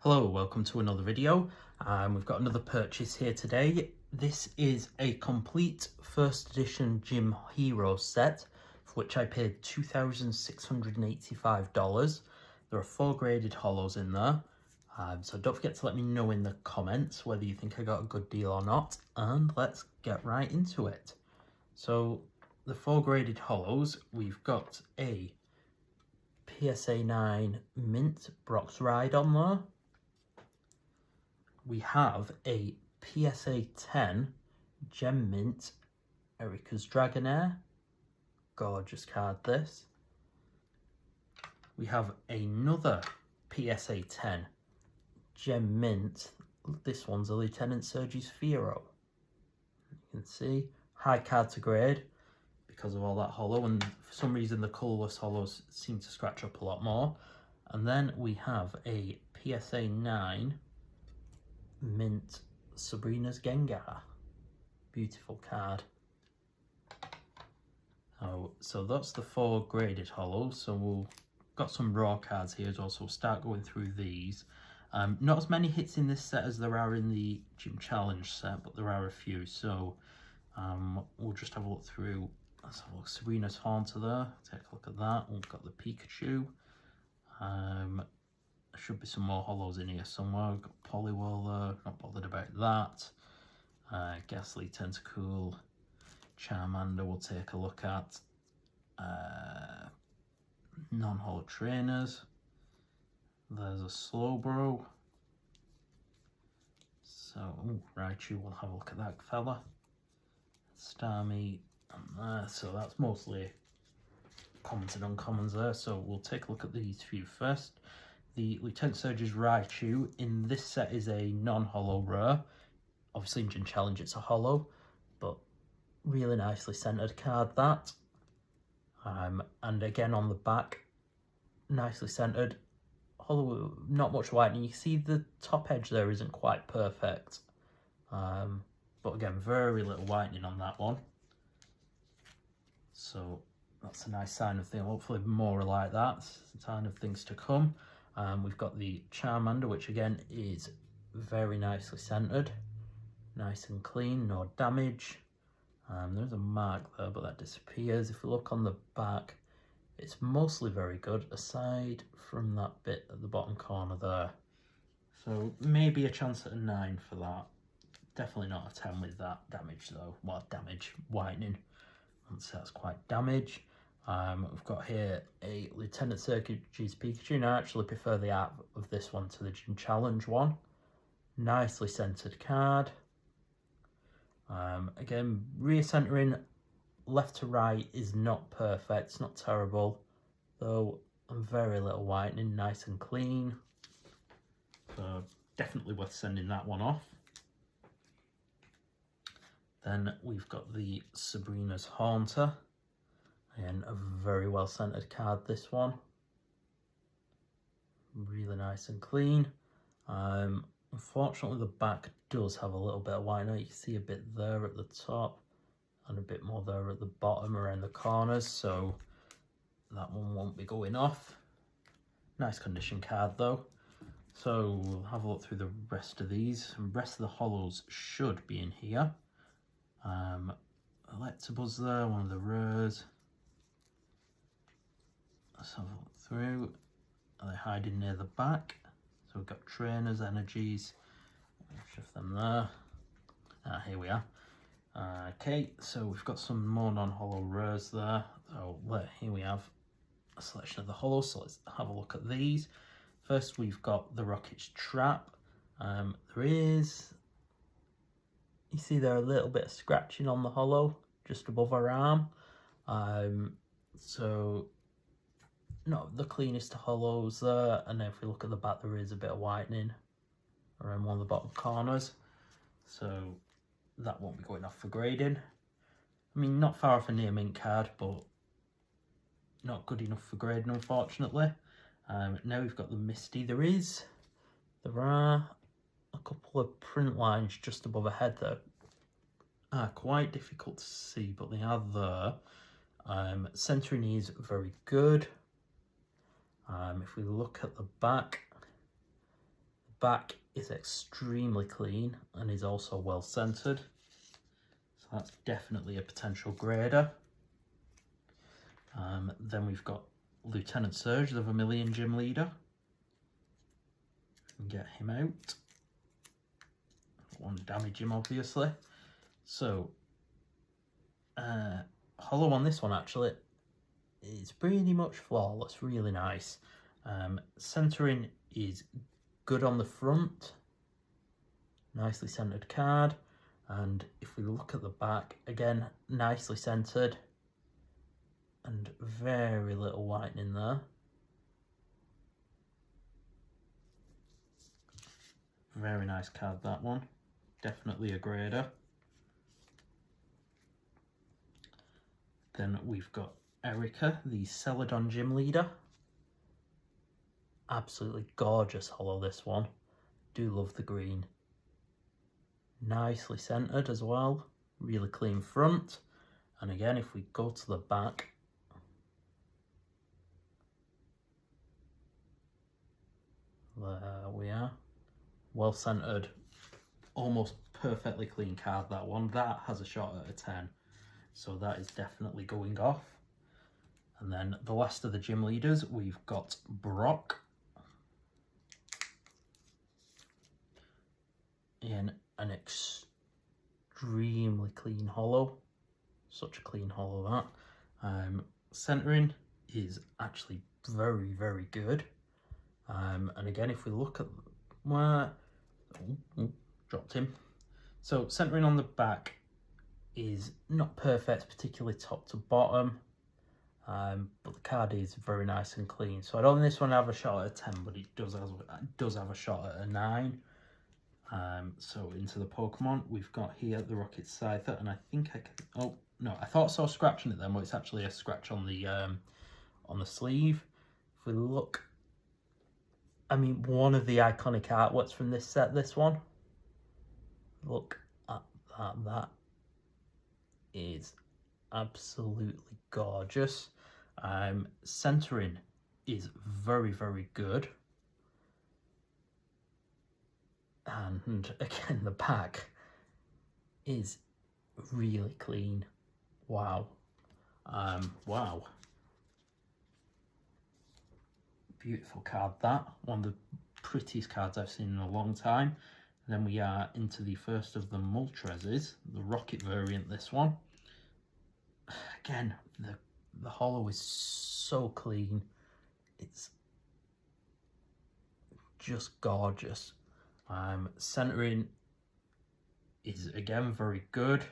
Hello, welcome to another video. We've got another purchase here today. This is a complete first edition Gym Hero set, for which I paid $2,685. There are 4 graded hollows in there. So don't forget to let me know in the comments whether you think I got a good deal or not, and let's get right into it. So the 4 graded hollows, we've got a PSA 9 Mint Brock's Ride on there. We have a PSA 10 Gem Mint Erica's Dragonair. Gorgeous card this. We have another PSA 10 Gem Mint. This one's a Lieutenant Sergi's Fiero. You can see, high card to grade because of all that hollow, and for some reason the colourless hollows seem to scratch up a lot more. And then we have a PSA 9 Mint Sabrina's Gengar. Beautiful card. Oh, so that's the 4 graded hollows. So we've got some raw cards here as well, so we'll start going through these. Not as many hits in this set as there are in the Gym Challenge set, but there are a few. So we'll just have a look through. Let's have a look. Sabrina's Haunter there. Take a look at that. We've got the Pikachu. There should be some more hollows in here somewhere. We've got Poliwhirl there, not bothered about that. Ghastly Tentacool, Charmander we'll take a look at. Non-hollow trainers. There's a Slowbro. So, Raichu, we'll have a look at that fella. Starmie, and there. So that's mostly commons and uncommons there. So we'll take a look at these few first. The Lieutenant Surge's Raichu in this set is a non-hollow rare. Obviously in Gym Challenge it's a hollow, but really nicely centered card that. And again on the back, nicely centered. Hollow, not much whitening. You can see the top edge there isn't quite perfect. But again, very little whitening on that one. So that's a nice sign of things. Hopefully more like that. It's a sign of things to come. We've got the Charmander, which again is very nicely centered, nice and clean, no damage. There's a mark there, but that disappears. If we look on the back, it's mostly very good, aside from that bit at the bottom corner there. So maybe a chance at a 9 for that. Definitely not a 10 with that damage though. Well, damage, whitening. I'd say that's quite damage. We've got here a Lieutenant Sergi's Pikachu. Now I actually prefer the art of this one to the Gym Challenge one. Nicely centered card. Again, rear centering left to right is not perfect. It's not terrible, though very little whitening, nice and clean. So definitely worth sending that one off. Then we've got the Sabrina's Haunter. Again, a very well centered card, this one. Really nice and clean. Unfortunately, the back does have a little bit of whitening. You can see a bit there at the top and a bit more there at the bottom around the corners, so that one won't be going off. Nice condition card though. So we'll have a look through the rest of these. The rest of the hollows should be in here. Electabuzz there, one of the rares. Let's have a look through. Are they hiding near the back? So we've got trainers, energies. Shift them there. Here we are. Okay, so we've got some more non-hollow rares there. So here we have a selection of the hollows. So let's have a look at these. First, we've got the Rocket's Trap. There is, you see there a little bit of scratching on the hollow just above our arm. So not the cleanest of hollows there, and then if we look at the back, there is a bit of whitening around one of the bottom corners, so that won't be going off for grading. I mean, not far off a near mint card, but not good enough for grading, unfortunately. Now we've got the Misty. There are a couple of print lines just above her head that are quite difficult to see, but they are there. Centering is very good. If we look at the back back is extremely clean and is also well centered. So that's definitely a potential grader. Then we've got Lieutenant Surge, the Vermilion Gym Leader. And get him out. Don't want to damage him, obviously. So, hollow on this one actually is pretty much flawless, really nice. Centering is good on the front, nicely centered card, and if we look at the back, again, nicely centered and very little whitening there. Very nice card, that one. Definitely a grader. Then we've got Erica, the Celadon Gym Leader. Absolutely gorgeous hollow, this one. Do love the green. Nicely centered as well. Really clean front. And again, if we go to the back, there we are. Well centered, almost perfectly clean card, that one. That has a shot at a 10. So that is definitely going off. And then the last of the gym leaders, we've got Brock. In an extremely clean hollow. Such a clean hollow, that. Centering is actually very, very good. And again, if we look at where... dropped him. So centering on the back is not perfect, particularly top to bottom, but the card is very nice and clean. So I don't think this one have a shot at a 10, but it does have a shot at a 9. So into the Pokemon, we've got here the Rocket Scyther, and I think I can... Oh no, I thought I saw scratching it then, but it's actually a scratch on the sleeve. If we look, I mean, one of the iconic artworks from this set, this one. Look at that. That is absolutely gorgeous. Centering is very, very good. And again, the back is really clean. Wow. Wow. Beautiful card, that. One of the prettiest cards I've seen in a long time. And then we are into the first of the Moltres, the Rocket variant, this one. Again, the hollow is so clean. It's just gorgeous. Centering is again very good.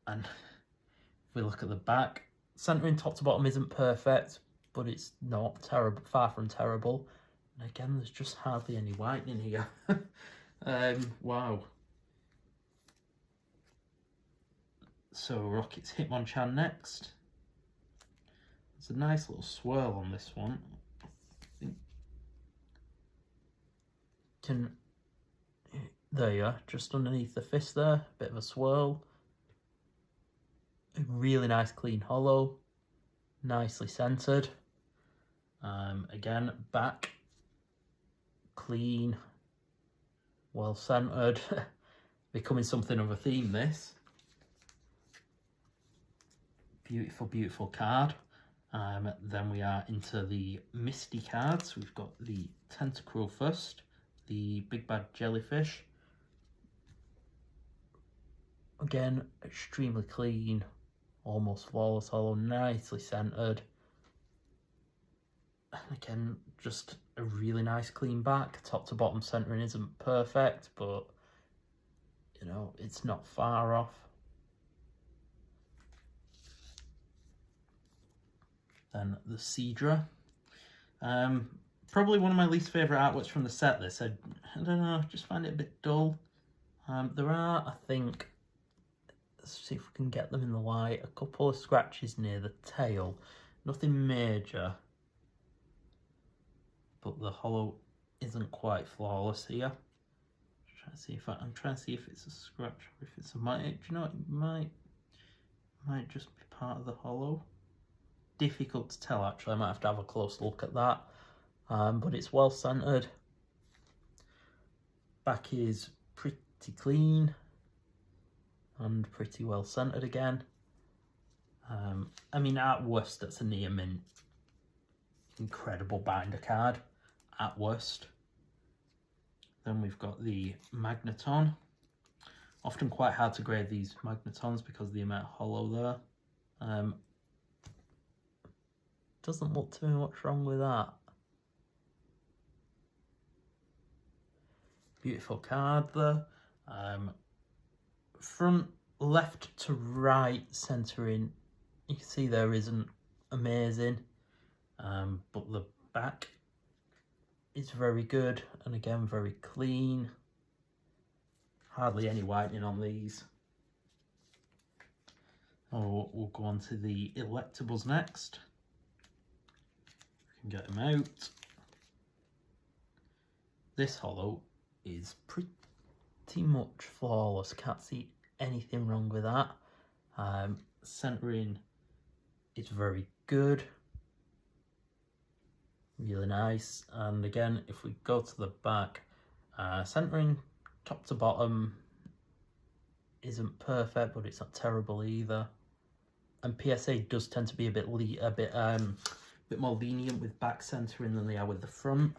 And if we look at the back, centering top to bottom isn't perfect, but it's not terrible, far from terrible. And again, there's just hardly any whitening here. Wow. So Rocket's Hitmonchan next. There's a nice little swirl on this one. I think there you are, just underneath the fist there, bit of a swirl. A really nice clean hollow, nicely centered. Again, back clean, well centered. Becoming something of a theme, this. Beautiful, beautiful card. Then we are into the Misty cards. We've got the Tentacruel first, the Big Bad Jellyfish. Again, extremely clean, almost flawless hollow, nicely centered. And again, just a really nice clean back. Top to bottom centering isn't perfect, but you know, it's not far off. Then the Seadra. Probably one of my least favourite artworks from the set, this. I don't know, just find it a bit dull. There are, I think, let's see if we can get them in the light, a couple of scratches near the tail. Nothing major, but the hollow isn't quite flawless here. I'm trying to see if it's a scratch or if it's a mite. Do you know, it might just be part of the hollow. Difficult to tell, actually. I might have to have a close look at that. But it's well centered. Back is pretty clean and pretty well centered again. I mean, at worst, that's a near mint. Incredible binder card, at worst. Then we've got the Magneton. Often quite hard to grade these Magnetons because of the amount of hollow there. Doesn't look too much wrong with that. Beautiful card there. Front left to right centering, you can see there isn't amazing, but the back is very good, and again very clean. Hardly any whitening on these. Oh, we'll go on to the Electables next. We can get them out. This hollow is pretty much flawless. Can't see anything wrong with that. Centering is very good. Really nice. And again, if we go to the back, centering top to bottom isn't perfect, but it's not terrible either. And PSA does tend to be a bit more lenient with back centering than they are with the front.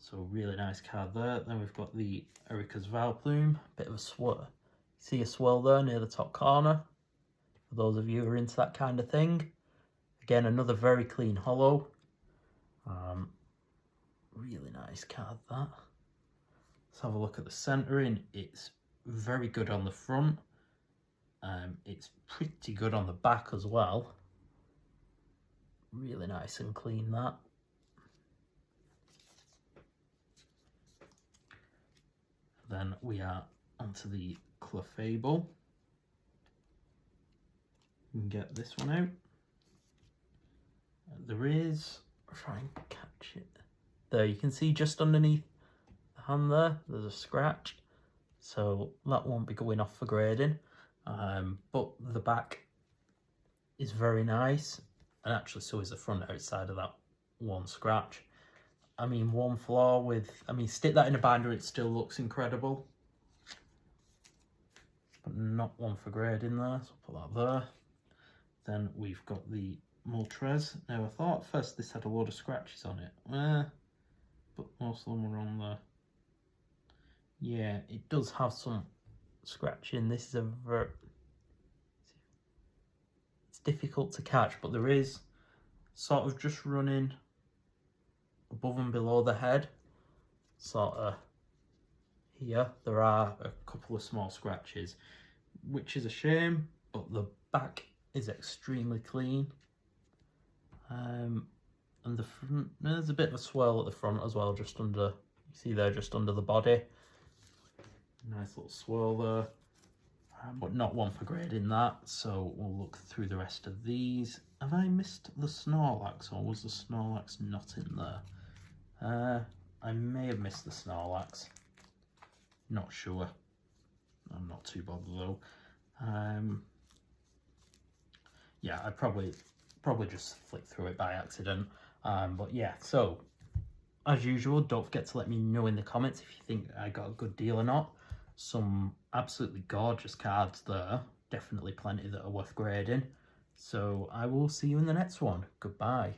So really nice card there. Then we've got the Erica's Vileplume, bit of a swirl. See a swirl there near the top corner. For those of you who are into that kind of thing. Again, another very clean hollow. Really nice card that. Let's have a look at the centering. It's very good on the front. It's pretty good on the back as well. Really nice and clean that. Then we are onto the Clefable. You can get this one out. There is, try and catch it. There, you can see just underneath the hand there, there's a scratch. So that won't be going off for grading. But the back is very nice. And actually so is the front outside of that one scratch. I mean, one flaw with, stick that in a binder, it still looks incredible. But not one for grading there, so I'll put that there. Then we've got the Moltres. Now I thought at first this had a load of scratches on it. But most of them were on there. Yeah, it does have some scratching. This is a it's difficult to catch, but there is sort of just running above and below the head, sort of here, there are a couple of small scratches, which is a shame, but the back is extremely clean. And the front, there's a bit of a swirl at the front as well, just under, you see there, just under the body. Nice little swirl there, but not one for grading that, so we'll look through the rest of these. Have I missed the Snorlax, or was the Snorlax not in there? I may have missed the Snorlax. Not sure. I'm not too bothered though. Yeah, I probably just flicked through it by accident. But yeah, so as usual, don't forget to let me know in the comments if you think I got a good deal or not. Some absolutely gorgeous cards there. Definitely plenty that are worth grading. So I will see you in the next one. Goodbye.